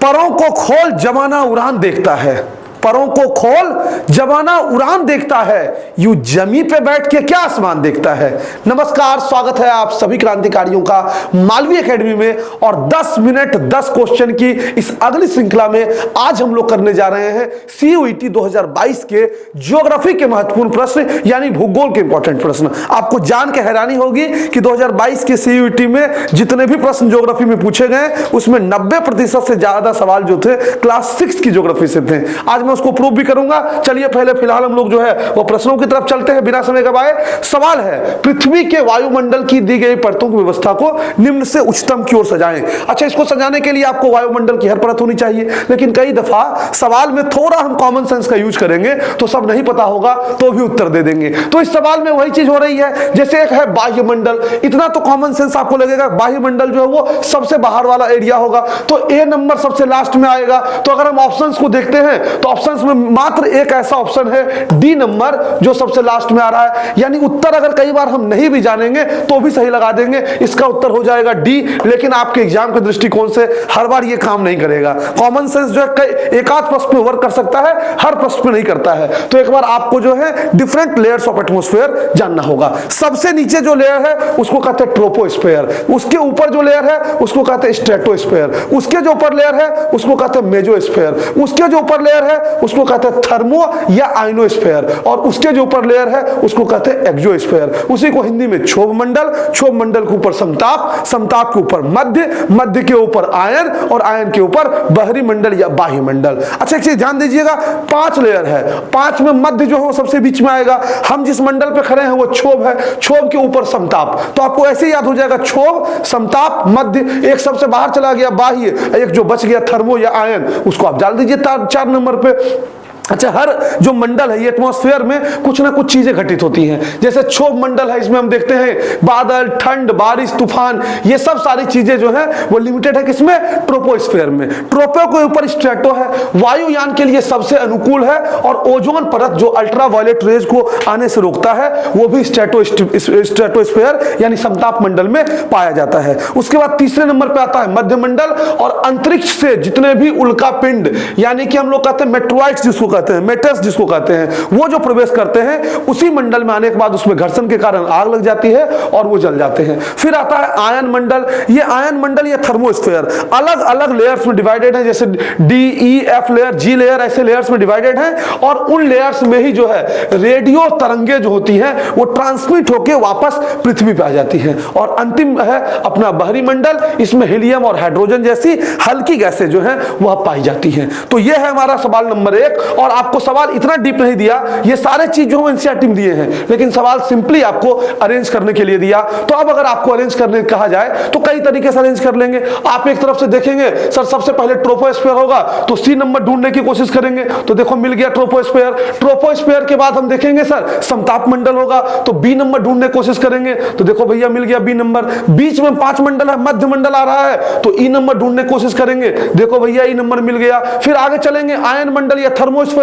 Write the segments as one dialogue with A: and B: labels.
A: परों को खोल जमाना उड़ान देखता है, परों को खोल जमाना उड़ान देखता है, यूं जमी पे बैठ के क्या आसमान देखता है। नमस्कार, स्वागत है आप सभी क्रांतिकारियों का मालवीय एकेडमी में। और 10 मिनट 10 क्वेश्चन की इस अगली श्रृंखला में आज हम लोग करने जा रहे हैं सीयूईटी 2022 के ज्योग्राफी के महत्वपूर्ण प्रश्न यानी भूगोल के इंपॉर्टेंट प्रश्न। आपको जान के हैरानी होगी कि 2022 के सीयूईटी में जितने भी प्रश्न ज्योग्राफी में पूछे गए उसमें 90% से ज्यादा सवाल जो थे क्लास 6 की ज्योग्राफी से थे। आज मैं उसको प्रूव भी करूंगा। चलिए पहले फिलहाल हम लोग जो है वो प्रश्नों की तरफ चलते हैं बिना समय गवाए। सवाल है, पृथ्वी के वायुमंडल की दी गई परतों की व्यवस्था को निम्न से उच्चतम की ओर सजाएं। अच्छा, इसको सजाने के लिए आपको वायुमंडल की हर परत होनी चाहिए, लेकिन कई दफा सवाल में थोड़ा हम कॉमन सेंस का यूज करेंगे तो सब नहीं पता होगा तो भी उत्तर दे देंगे। तो इस सवाल में वही चीज हो रही है, जैसे एक है बाह्यमंडल। इतना तो कॉमन सेंस आपको लगेगा, बाह्यमंडल जो है वो सबसे बाहर वाला एरिया होगा, तो ए नंबर सबसे लास्ट में आएगा। तो अगर हम ऑप्शंस को देखते हैं तो ऑप्शंस में मात्र एक ऐसा ऑप्शन है डी नंबर जो सबसे लास्ट में आ रहा है। यानी उत्तर अगर कई बार हम नहीं भी जानेंगे तो भी सही लगा देंगे, इसका उत्तर हो जाएगा डी। लेकिन आपके एग्जाम के दृष्टिकोण से हर बार ये काम नहीं करेगा। कॉमन सेंस जो है एक आध प्रश्न में वर्क कर सकता है, हर प्रश्न में नहीं करता है। तो एक बार आपको जो है डिफरेंट लेयर्स ऑफ एटमॉस्फेयर जानना होगा। सबसे नीचे जो लेयर है उसको कहते हैं ट्रोपोस्फेयर, उसके ऊपर जो लेयर है उसको कहते हैं स्ट्रेटोस्फेयर, उसके जो ऊपर लेयर है उसको कहते हैं मेसोस्फेयर, उसके जो ऊपर लेयर है उसको कहते हैं थर्मो या आयनोस्फेयर, और उसके जो ऊपर लेयर है उसको कहते हैं एक्सोस्फेयर। उसी को हिंदी में क्षोभ मंडल, क्षोभ मंडल के ऊपर समताप, समताप के ऊपर मध्य, मध्य के ऊपर आयन, और आयन के ऊपर बाहरी मंडल या बाह्य मंडल। अच्छा, एक चीज ध्यान दीजिएगा, 5 लेयर है, 5 में मध्य जो है वो सबसे बीच में आएगा। हम जिस मंडल पे खड़े हैं वो क्षोभ है, क्षोभ के ऊपर समताप। तो आपको ऐसे याद हो जाएगा, क्षोभ, समताप, मध्य। एक सबसे बाहर चला गया बाह्य, एक जो बच गया थर्मो या आयन, उसको आप डाल दीजिए 4 नंबर पे। अच्छा, हर जो मंडल है ये एटमॉस्फेयर में कुछ ना कुछ चीजें घटित होती हैं। जैसे क्षोभ मंडल है, इसमें हम देखते हैं बादल, ठंड, बारिश, तूफान, ये सब सारी चीजें जो है वो लिमिटेड है किसमें? ट्रोपोस्फेयर में। ट्रोपो के ऊपर स्ट्रेटो है, वायुयान के लिए सबसे अनुकूल है, और ओजोन परत जो अल्ट्रा वायलेट रेज को आने से रोकता है वो भी स्ट्रेटोस्फेयर यानी समताप मंडल में पाया जाता है। उसके बाद तीसरे नंबर पे आता है मध्य मंडल, और अंतरिक्ष से जितने भी उल्का पिंड यानी कि हम लोग कहते हैं मेट्रोइड्स जिसको कहते हैं, मेटर्स जिसको कहते हैं, वो जो प्रवेश करते हैं उसी मंडल में आने के बाद उसमें घर्षण के कारण आग लग जाती है और वो जल जाते हैं। फिर आता है आयन मंडल। ये आयन मंडल या थर्मोस्फेयर अलग अलग लेयर्स में डिवाइडेड है, जैसे डी, ई, एफ लेयर, जी लेयर, ऐसे लेयर्स में डिवाइडेड है। और उन लेयर्स में ही जो है रेडियो तरंगे जो होती हैं वो ट्रांसमिट होकर वापस पृथ्वी पे आ जाती हैं। और अंतिम है अपना बाहरी मंडल, इसमें हीलियम और हाइड्रोजन जैसी हल्की गैसें जो है वह पाई जाती हैं। तो यह है हमारा सवाल नंबर 1। और आपको सवाल इतना डीप नहीं दिया, ये सारे चीज जो एनसीईआरटी में दिए हैं, लेकिन सवाल सिंपली आपको अरेंज करने के लिए दिया। तो अब अगर आपको अरेंज करने कहा जाए तो कई तरीके से अरेंज कर लेंगे। आप एक तरफ से देखेंगे सर सबसे पहले ट्रोपोस्फेयर होगा तो सी नंबर ढूंढने की कोशिश करेंगे, तो देखो मिल गया ट्रोपोस्फेयर। ट्रोपोस्फेयर के बाद हम देखेंगे सर समताप मंडल होगा तो बी नंबर ढूंढने की कोशिश करेंगे, तो देखो भैया मिल गया बी नंबर। बीच में 5 मंडल है, मध्य मंडल आ रहा है तो ई नंबर ढूंढने की कोशिश करेंगे, देखो भैया ई नंबर मिल गया। फिर आगे चलेंगे आयन मंडल या थर्मोस्फेयर,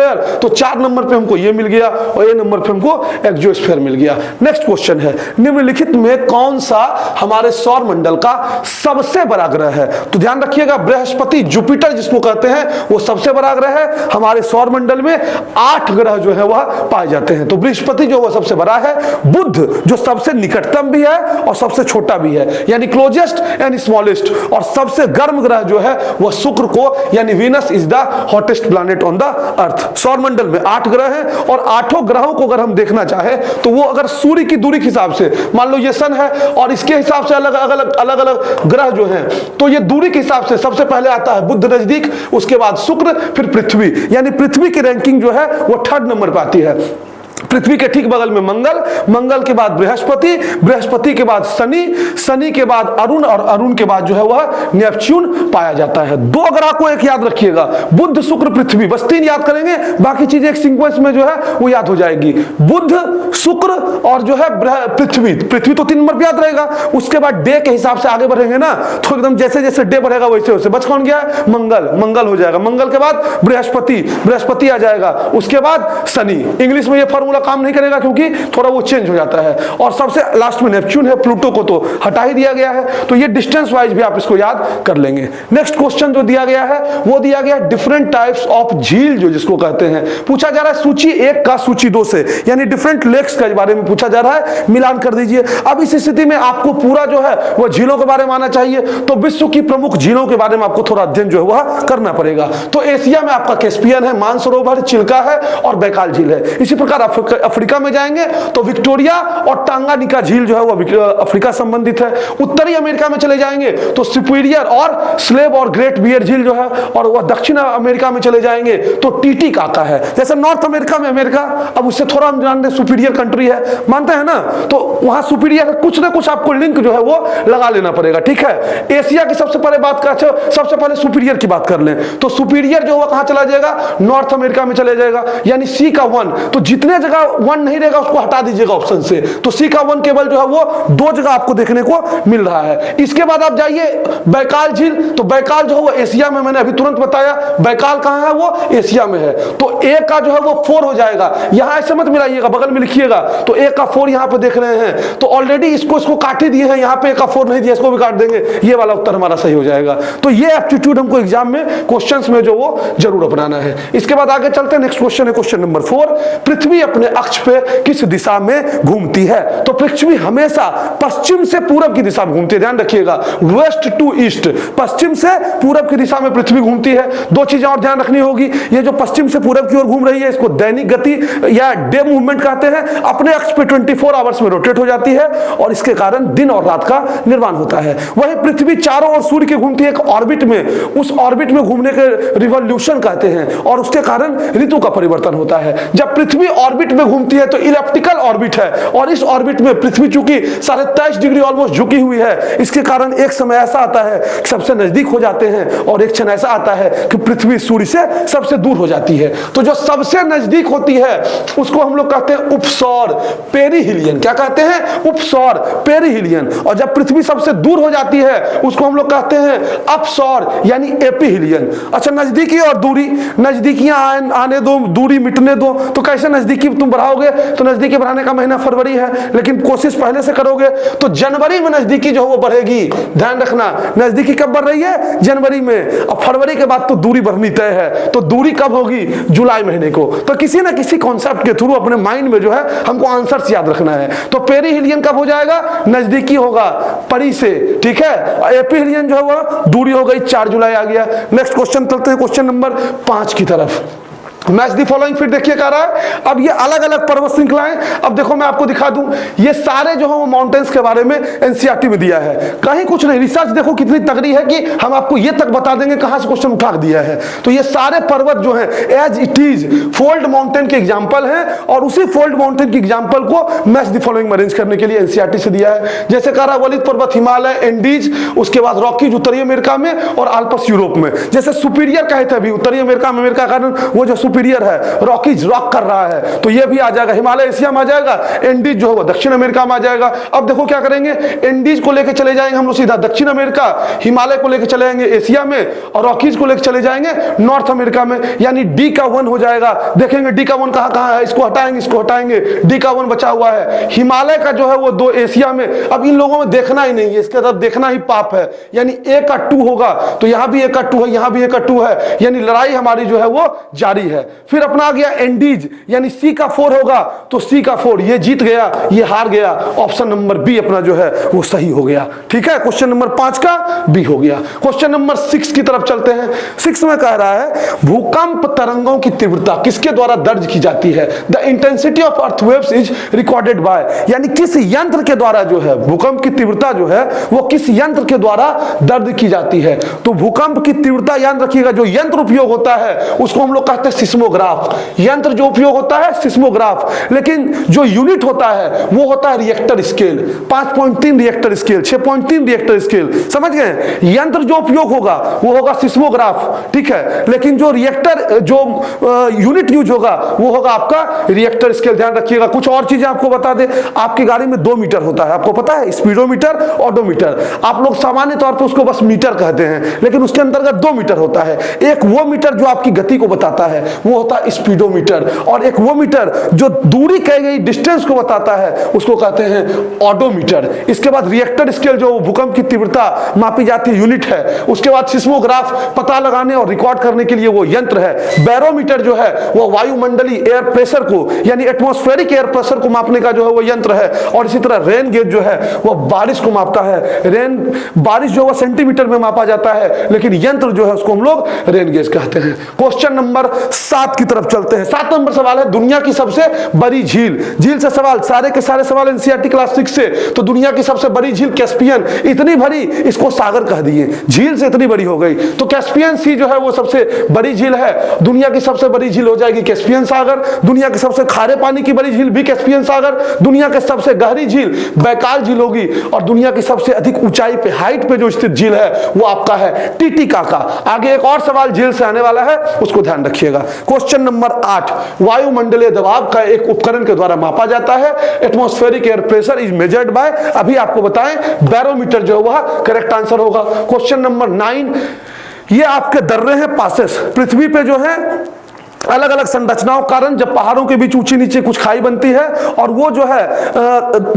A: तो 4 नंबर पे हमको ये मिल गया, और ए नंबर पे हमको एक्सोस्फेयर मिल गया। नेक्स्ट क्वेश्चन है, निम्नलिखित में कौन सा हमारे सौर मंडल का सबसे बड़ा ग्रह है? तो ध्यान रखिएगा, बृहस्पति, जुपिटर जिसको कहते हैं वो सबसे बड़ा ग्रह है। हमारे सौर मंडल में 8 ग्रह जो है वह पाए जाते हैं, तो बृहस्पति जो वो सबसे बड़ा है। बुध जो सबसे निकटतम भी है और सबसे छोटा भी है, यानी क्लोजेस्ट एंड स्मॉलेस्ट। और सबसे गर्म ग्रह जो है वह शुक्र को, यानी Venus is the hottest planet on the earth. सौर मंडल में 8 ग्रह हैं, और 8 ग्रहों को अगर हम देखना चाहे तो वो अगर सूर्य की दूरी के हिसाब से, मान लो ये सन है और इसके हिसाब से अलग अलग ग्रह जो हैं, तो ये दूरी के हिसाब से सबसे पहले आता है बुध नजदीक, उसके बाद शुक्र, फिर पृथ्वी। यानी पृथ्वी की रैंकिंग जो है वो 3rd नंबर पर आती है। पृथ्वी के ठीक बगल में मंगल, मंगल के बाद बृहस्पति, बृहस्पति के बाद शनि, शनि के बाद अरुण, और अरुण के बाद जो है वह नेपच्यून पाया जाता है। 2 ग्रह को एक याद रखिएगा, बुध, शुक्र, पृथ्वी, बस 3 याद करेंगे, बाकी चीजें एक सीक्वेंस में जो है वो याद हो जाएगी। बुध, शुक्र और जो है पृथ्वी। पृथ्वी तो 3 नंबर पे याद रहेगा। उसके बाद डे के हिसाब से आगे बढ़ेंगे ना, तो एकदम जैसे जैसे डे बढ़ेगा वैसे वैसे बच कौन गया है? मंगल, मंगल हो जाएगा। मंगल के बाद बृहस्पति, बृहस्पति आ जाएगा। उसके बाद शनि। इंग्लिश में ये फॉर्मूला काम नहीं करेगा क्योंकि थोड़ा वो चेंज हो जाता है। और सबसे लास्ट में नेपच्यून है, प्लूटो को तो हटा ही दिया गया है। तो ये डिस्टेंस वाइज भी आप इसको याद कर लेंगे। नेक्स्ट क्वेश्चन जो दिया गया है वो दिया गया है डिफरेंट टाइप्स ऑफ झील जो जिसको कहते हैं। पूछा जा रहा है सूची 1 का सूची 2 से, यानी डिफरेंट लेक्स के बारे में पूछा जा रहा है, मिलान कर दीजिए। अब इस स्थिति में आपको पूरा जो है वो झीलों के बारे में आना चाहिए, तो विश्व की प्रमुख झीलों के बारे में आपको थोड़ा अध्ययन जो है वह करना पड़ेगा। तो एशिया में आपका कैस्पियन है, मानसरोवर, चिल्का है और बैकाल झील है। इसी प्रकार अफ्रीका में जाएंगे तो विक्टोरिया और टांगानिका झील जो है वह अफ्रीका संबंधित है। उत्तरी अमेरिका में चले जाएंगे तो सुपीरियर और स्लेव और ग्रेट बियर झील जो है, और वह दक्षिण अमेरिका में चले जाएंगे तो टीटीकाका है। जैसे नॉर्थ अमेरिका में अमेरिका, अब उससे थोड़ा हम जानते हैं सुपीरियर कंट्री है, मानते हैं ना, तो वहां सुपीरियर कुछ ना कुछ आपको लिंक जो है वो लगा लेना पड़ेगा, ठीक है। एशिया की सबसे पहले बात कर, सबसे पहले सुपीरियर की बात कर लें तो सुपीरियर जो है कहां चला जाएगा, नॉर्थ अमेरिका में चले जाएगा, यानी सी का 1। तो जितने जगह 1 नहीं रहेगा उसको हटा दीजिएगा ऑप्शन से, तो सी का 1 केवल जो है वो 2 जगह आपको देखने को मिल रहा है। इसके बाद आप जाइए बैकाल झील, तो बैकाल जो है वो एशिया में, मैंने अभी तुरंत बताया बैकाल कहां है, वो एशिया में है। तो ए का जो है वो 4 हो जाएगा, यहां ऐसे मत मिलाइएगा, बगल में लिखिएगा। तो ए का 4 यहां पे देख रहे हैं, तो ऑलरेडी इसको काट ही दिए हैं, यहां पे ए का 4 नहीं दिया, इसको भी काट देंगे, ये वाला उत्तर हमारा सही हो जाएगा। तो ये एप्टीट्यूड हमको एग्जाम में क्वेश्चंस में जो वो जरूर अपनाना है। इसके बाद आगे चलते हैं, नेक्स्ट क्वेश्चन है क्वेश्चन नंबर 4। पृथ्वी अपने अक्ष पे किस दिशा में घूमती है? तो पृथ्वी हमेशा पश्चिम से पूरब की दिशा में घूमती है, ध्यान रखिएगा, वेस्ट टू ईस्ट, पश्चिम से पूरब की दिशा में पृथ्वी घूमती है। 2 चीजें और ध्यान रखनी होगी, ये जो पश्चिम से पूरब की ओर घूम रही है इसको दैनिक गति या डे मूवमेंट कहते हैं, अपने अक्ष पे 24 आवर्स में रोटेट हो जाती है और इसके कारण दिन और रात का निर्माण होता है। वही पृथ्वी चारों ओर सूर्य की घूमती है एक ऑर्बिट में, उस ऑर्बिट में घूमने के रिवॉल्यूशन कहते हैं और उसके कारण ऋतु का परिवर्तन होता है। जब पृथ्वी ऑर्बिट में घूमती है तो इलिप्टिकल ऑर्बिट है और इस ऑर्बिट में पृथ्वी चूंकि 23.5 डिग्री ऑलमोस्ट झुकी हुई है, इसके कारण एक समय ऐसा आता है सबसे नजदीक हो जाते हैं और एक क्षण ऐसा आता है कि पृथ्वी सूर्य से सबसे दूर हो जाती है। तो जो सबसे नजदीक होती है उसको हम लोग कहते हैं उपसौर पेरिहिलियन। क्या कहते हैं? उपसौर पेरिहिलियन। और जब पृथ्वी सबसे दूर हो जाती है उसको हम लोग कहते हैं अपसौर यानी एपिहिलियन। अच्छा, नजदीकी और दूरी, नजदीकियां आने दो, दूरी मिटने दो। तो कैसे नजदीकी तुम बढ़ाओगे? तो नजदीकी बढ़ाने का महीना फरवरी है, लेकिन कोशिश पहले से करोगे तो जनवरी में नजदीकी जो है वो बढ़ेगी। ध्यान रखना, नजदीकी कब बढ़ रही है? जनवरी में। अब फरवरी के बाद तो दूरी बढ़नी तय है, तो दूरी कब होगी? जुलाई महीने को। तो किसी ना किसी कॉन्सेप्ट के थ्रू अपने माइंड में जो है हमको आंसर्स याद रखना है। तो पेरिहिलियन कब हो जाएगा? नजदीकी होगा परी से, ठीक है। एपिहिलियन जो है वो दूरी हो गई, 4 जुलाई आ गया। नेक्स्ट क्वेश्चन चलते हैं क्वेश्चन नंबर 5 की तरफ। मैच दी फॉलोइंग, फिर देखिए कह रहा है अब ये अलग अलग पर्वत श्रृंखलाएं। अब देखो मैं आपको दिखा दूं, ये सारे जो है वो माउंटेन्स के बारे में एनसीईआरटी में दिया है, कहीं कुछ नहीं। रिसर्च देखो कितनी तगड़ी है कि हम आपको ये तक बता देंगे कहां से क्वेश्चन उठा दिया है। तो ये सारे पर्वत जो है as it is fold mountain के एग्जाम्पल है और उसी फोल्ड माउंटेन के एग्जाम्पल को मैच दी फॉलोइंग में अरेंज करने के लिए एनसीईआरटी से दिया है। जैसे कह रहा है वलिद पर्वत हिमालय, एंडीज, उसके बाद रॉकीज उत्तरी अमेरिका में और आल्प्स यूरोप में। जैसे सुपीरियर कहे थे अभी उत्तरी अमेरिका में, अमेरिका का कारण वो जो सुपीरियर है, रॉकीज रॉक कर रहा है, तो ये भी आ जाएगा। हिमालय एशिया में आ जाएगा, एंडीज जो है दक्षिण अमेरिका में आ जाएगा। अब देखो क्या करेंगे, एंडीज को लेकर चले जाएंगे हम लोग सीधा दक्षिण अमेरिका, हिमालय को लेकर चले जाएंगे एशिया में और रॉकीज को लेकर चले जाएंगे नॉर्थ अमेरिका में, यानी डी का 1 हो जाएगा। देखेंगे डी का 1 कहां है, इसको हटाएंगे, इसको हटाएंगे, डी का 1 बचा हुआ है। हिमालय का जो है वो 2 एशिया में। अब इन लोगों में देखना ही नहीं है, इसके तरफ देखना ही पाप है, यानी ए का 2 होगा, तो यहां भी ए का 2 है, यहां भी ए का 2 है, यानी लड़ाई हमारी जो है वो जारी है। फिर अपना गया एंडीज, यानी सी का 4 होगा, तो सी का 4 ये जीत गया, ये हार गया। ऑप्शन नंबर बी अपना जो है वो सही हो गया, ठीक है। क्वेश्चन नंबर 5 का बी हो गया। क्वेश्चन नंबर 6 की तरफ चलते हैं। 6 में कह रहा है भूकंप तरंगों की तीव्रता किसके द्वारा दर्ज की जाती है? The intensity of earth waves is recorded by, यानी किस यंत्र के द्वारा जो है भूकंप की तीव्रता जो है वो किस यंत्र के द्वारा दर्ज की जाती है? तो भूकंप की तीव्रता याद रखिएगा, जो यंत्र उपयोग होता है उसको हम लोग कहते हैं सिस्मोग्राफ। यंत्र जो उपयोग होता है सिस्मोग्राफ, लेकिन जो यूनिट होता है वो होता है Richter scale. 5.3 Richter scale, 6.3 Richter scale, समझ गए। यंत्र जो उपयोग होगा वो होगा सिस्मोग्राफ, ठीक है, लेकिन जो रिएक्टर जो यूनिट यूज होगा वो होगा आपका रिएक्टर स्केल। ध्यान रखिएगा। कुछ और चीजें आपको बता दे, आपकी गाड़ी में 2 मीटर होता है, आपको पता है, स्पीडोमीटर, ऑडोमीटर। आप लोग सामान्य तौर पर उसको बस मीटर कहते हैं, लेकिन उसके अंतर्गत 2 मीटर होता है। एक वो मीटर जो आपकी गति को बताता है, वो होता है स्पीडोमीटर, और एक वो मीटर जो दूरी कही गई डिस्टेंस को बताता है उसको कहते हैं ऑडोमीटर। इसके बाद रिएक्टर स्केल जो भूकंप की तीव्रता मापी जाती है यूनिट है। उसके बाद सिस्मोग्राफ पता लगाने और रिकॉर्ड करने के लिए वो यंत्र है। बैरोमीटर जो है वो वायुमंडलीय एयर प्रेशर को यानी एटमॉस्फेरिक एयर प्रेशर को मापने का जो है वो यंत्र है। और इसी तरह रेन गेज जो है वो बारिश को मापता है। बारिश जो है सेंटीमीटर में मापा जाता है, लेकिन यंत्र जो है उसको हम लोग रेन गेज कहते हैं। क्वेश्चन नंबर 7 की तरफ चलते हैं। 7 नंबर सवाल है दुनिया की सबसे बड़ी झील। झील से सवाल सारे के सारे सवाल एनसीईआरटी क्लास 6 से। तो दुनिया की सबसे बड़ी झील कैस्पियन, इतनी बड़ी इसको सागर कह दिए, झील से इतनी बड़ी हो गई। तो कैस्पियन सी जो है वो सबसे बड़ी झील है। दुनिया की सबसे बड़ी झील हो जाएगी कैस्पियन सागर। दुनिया के सबसे खारे पानी की बड़ी झील भी कैस्पियन सागर। दुनिया के सबसे गहरी झील बैकाल झील होगी। और दुनिया की सबसे अधिक ऊंचाई पे हाइट पे जो स्थित झील है वो आपका है टिटिकाका। आगे एक और सवाल झील से आने वाला है, उसको ध्यान रखिएगा। क्वेश्चन नंबर 8 वायुमंडलीय दबाव का एक उपकरण के द्वारा मापा जाता है। Atmospheric air pressure is measured by, अभी आपको बताएं बैरोमीटर जो है वह करेक्ट आंसर होगा। क्वेश्चन नंबर 9 ये आपके दर्रे हैं पासेस। पृथ्वी पे जो है अलग अलग संरचनाओं के कारण जब पहाड़ों के बीच ऊंची नीचे कुछ खाई बनती है और वो जो है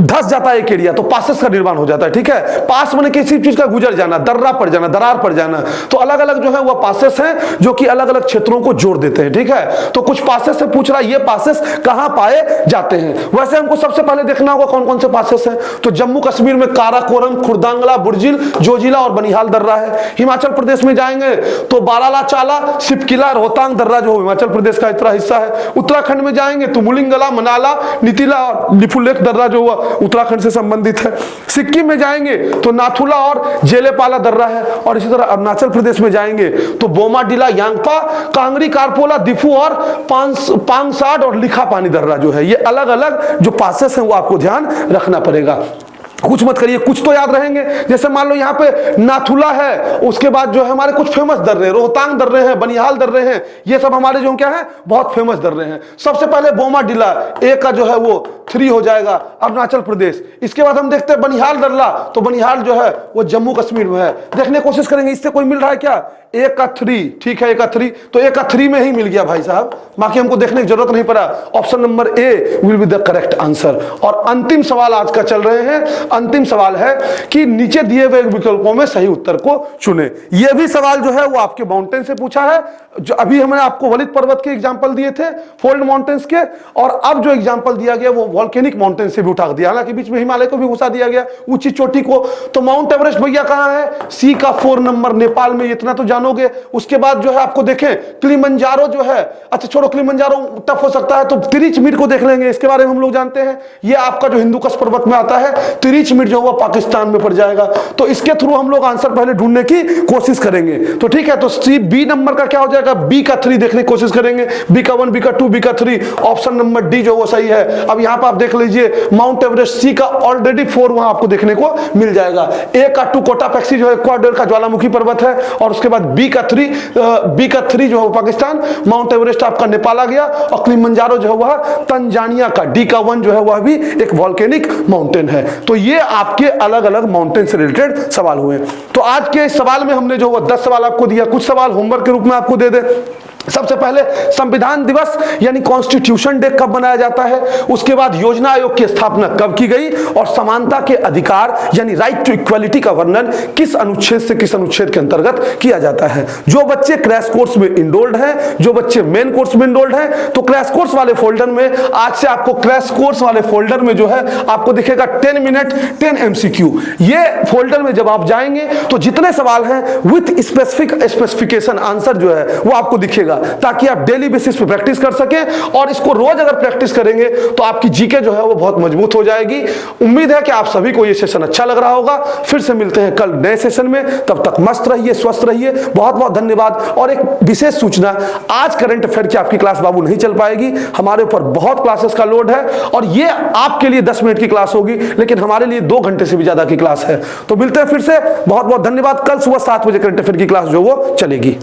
A: धस जाता है एक एरिया, तो पासेस का निर्माण हो जाता है। ठीक है, पास मैंने किसी चीज का गुजर जाना, दर्रा पड़ जाना, दरार पड़ जाना। तो अलग अलग जो है वो पासेस हैं जो कि अलग अलग क्षेत्रों को जोड़ देते हैं। ठीक है, तो कुछ पासेस से पूछ रहा है ये पासेस कहां पाए जाते हैं। वैसे हमको सबसे पहले देखना होगा कौन कौन से पासेस हैं। तो जम्मू कश्मीर में काराकोरम, खुर्दांगला, बुर्जिल, जोजिला और बनिहाल दर्रा है। हिमाचल प्रदेश में जाएंगे तो बाराला चाला, सिपकिला, रोहतांग दर्रा जो हिमाचल प्रदेश का इतना हिस्सा है। उत्तराखंड में जाएंगे तो मुलिंगला, मनाला, नीतिला और लिपुलेख दर्रा जो हुआ उत्तराखंड से संबंधित है। सिक्किम में जाएंगे तो नाथुला और जेलेपाला दर्रा है। और इसी तरह अरुणाचल प्रदेश में जाएंगे तो बोमाडिला, यांगपा, कांगरी, कारपोला, दिफू और पांगसाड और लिखा पानी दर्रा जो है, ये अलग अलग जो पासेस हैं वो आपको ध्यान रखना पड़ेगा। कुछ मत करिए, कुछ तो याद रहेंगे। जैसे मान लो यहाँ पे नाथुला है, उसके बाद जो है हमारे कुछ फेमस दर्रे, रोहतांग दर्रे हैं, बनिहाल दर्रे हैं, ये सब हमारे जो क्या है बहुत फेमस दर्रे हैं। सबसे पहले बोमाडिला ए का जो है वो 3 हो जाएगा अरुणाचल प्रदेश। इसके बाद हम देखते हैं बनिहाल दर्रा, तो बनिहाल जो है वो जम्मू कश्मीर में है। देखने की कोशिश करेंगे इससे कोई मिल रहा है क्या, ए का 3, ठीक है, ए का 3, तो ए का 3 में ही मिल गया भाई साहब, बाकी हमको देखने की जरूरत नहीं पड़ा। Option number A will be the correct answer. और अंतिम सवाल आज का चल रहे हैं। अंतिम सवाल है कि नीचे दिए हुए विकल्पों में सही उत्तर को चुने। यह भी सवाल जो है वो आपके माउंटेन से पूछा है। जो अभी हमने आपको वलित पर्वत के एग्जांपल दिए थे, फोल्ड माउंटेन्स के, और अब जो एग्जांपल दिया गया वो वॉल्केनिक माउंटेन से भी उठा दिया। हालांकि बीच में हिमालय को भी घुसा दिया गया, ऊंची चोटी को। तो माउंट एवरेस्ट भैया कहां है, सी का 4 नंबर नेपाल में, इतना तो जानोगे। उसके बाद जो है आपको देखें किलिमंजारो जो है, अच्छा छोड़ो किलिमंजारो टफ हो सकता है, तो तिरिचमिर को देख लेंगे, इसके बारे में हम लोग जानते हैं। ये आपका जो हिंदू कुश पर्वत में आता है, तिरिचमिर जो हुआ पाकिस्तान में पड़ जाएगा। तो इसके थ्रू हम लोग आंसर पहले ढूंढने की कोशिश करेंगे। तो ठीक है, तो सी बी नंबर का क्या हो जाएगा, बी का 3 देखने की कोशिश करेंगे। बी का 1, बी का 2, बी का 3, ऑप्शन नंबर डी जो वो सही है। अब यहां पर आप देख लीजिए माउंट एवरेस्ट, सी का ऑलरेडी 4 वहां आपको देखने को मिल जाएगा। ए का 2 कोटापेक्सी जो है इक्वाडोर का ज्वालामुखी पर्वत है। और उसके बाद बी का 3 जो है पाकिस्तान, माउंट एवरेस्ट आपका नेपाल आ गया। और किलिमंजारो जो है वह तंजानिया का, डी का 1 जो है वह भी एक वॉल्केनिक माउंटेन है। तो ये आपके अलग अलग माउंटेन से रिलेटेड सवाल हुए। तो आज के इस सवाल में हमने जो 10 सवाल आपको दिया, कुछ सवाल होमवर्क के रूप में आपको दे दे। सबसे पहले संविधान दिवस यानी कॉन्स्टिट्यूशन डे कब मनाया जाता है, उसके बाद योजना आयोग की स्थापना कब की गई, और समानता के अधिकार यानी राइट टू इक्वालिटी का वर्णन किस अनुच्छेद से किस अनुच्छेद के अंतर्गत किया जाता है। जो बच्चे क्रैश कोर्स में इनरोल्ड हैं, जो बच्चे मेन कोर्स में इनरोल्ड हैं, तो क्रैश कोर्स वाले फोल्डर में आज से आपको क्रैश कोर्स वाले फोल्डर में जो है आपको दिखेगा 10 मिनट 10 MCQ। ये फोल्डर में जब आप जाएंगे तो जितने सवाल हैं विथ स्पेसिफिकेशन आंसर जो है वो आपको दिखेगा, ताकि आप डेली बेसिस पे प्रैक्टिस कर सकें। और इसको रोज अगर प्रैक्टिस करेंगे तो आपकी जीके जो है वो बहुत मजबूत हो जाएगी। उम्मीद है कि आप सभी को ये सेशन अच्छा लग रहा होगा। फिर से मिलते हैं कल नए सेशन में, तब तक मस्त रहिए, स्वस्थ रहिए। बहुत बहुत धन्यवाद। और एक विशेष सूचना, आज करंट अफेयर की आपकी क्लास बाबू नहीं चल पाएगी, हमारे ऊपर बहुत क्लासेस का लोड है और ये आपके लिए 10 मिनट की क्लास होगी, लेकिन हमारे लिए 2 घंटे से भी ज्यादा की क्लास है। तो मिलते हैं फिर से, बहुत बहुत धन्यवाद। कल सुबह 7 बजे करंट अफेयर की क्लास जो वो चलेगी।